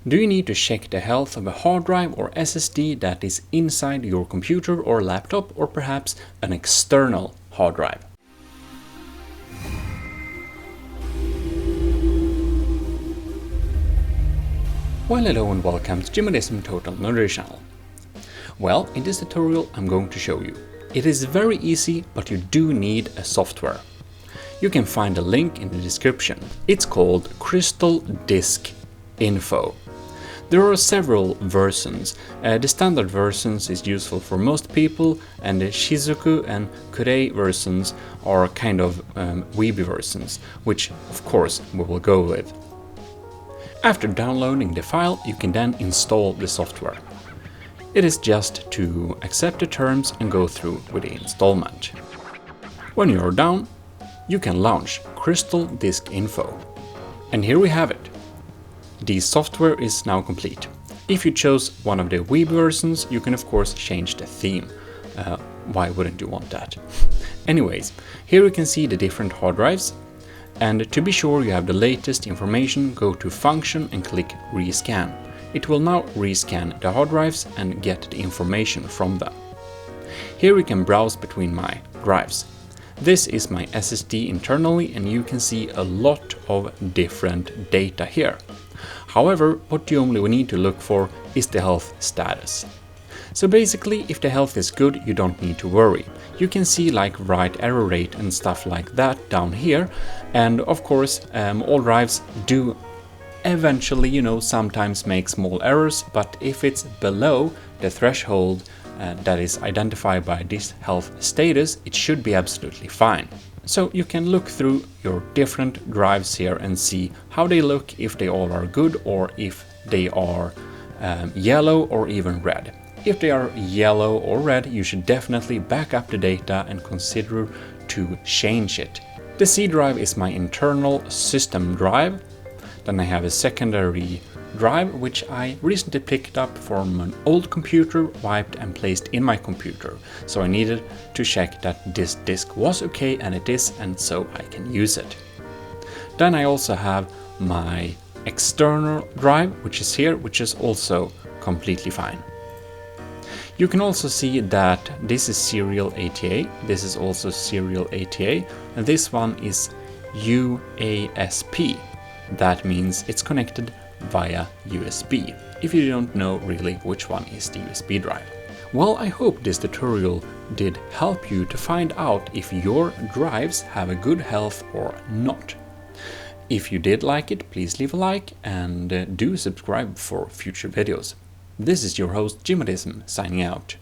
Do you need to check the health of a hard drive or SSD that is inside your computer or laptop, or perhaps an external hard drive? Well, hello and welcome to Jimmyism Total Knowledge channel. Well, in this tutorial I'm going to show you. It is very easy, but you do need a software. You can find a link in the description. It's called Crystal Disk Info. There are several versions. The standard versions is useful for most people, and the Shizuku and Kurei versions are kind of weeby versions, which of course we will go with. After downloading the file, you can then install the software. It is just to accept the terms and go through with the installment. When you are done, you can launch Crystal Disk Info. And here we have it. The software is now complete. If you chose one of the Weeb versions, you can of course change the theme. Why wouldn't you want that? Anyways, here you can see the different hard drives. And to be sure you have the latest information, go to Function and click Rescan. It will now rescan the hard drives and get the information from them. Here we can browse between my drives. This is my SSD internally, and you can see a lot of different data here. However, what you only need to look for is the health status. So basically, if the health is good, you don't need to worry. You can see like write error rate and stuff like that down here. And of course, all drives do eventually, sometimes make small errors, but if it's below the threshold that is identified by this health status, it should be absolutely fine. So you can look through your different drives here and see how they look, if they all are good or if they are yellow or even red. If they are yellow or red, you should definitely back up the data and consider to change it. The C drive is my internal system drive. Then I have a secondary drive which I recently picked up from an old computer, wiped and placed in my computer. So I needed to check that this disk was okay, and it is, and so I can use it. Then I also have my external drive, which is here, which is also completely fine. You can also see that this is serial ATA, this is also serial ATA, and this one is UASP. That means it's connected via USB, if you don't know really which one is the USB drive. Well, I hope this tutorial did help you to find out if your drives have a good health or not. If you did like it, please leave a like and do subscribe for future videos. This is your host Jimmyism signing out.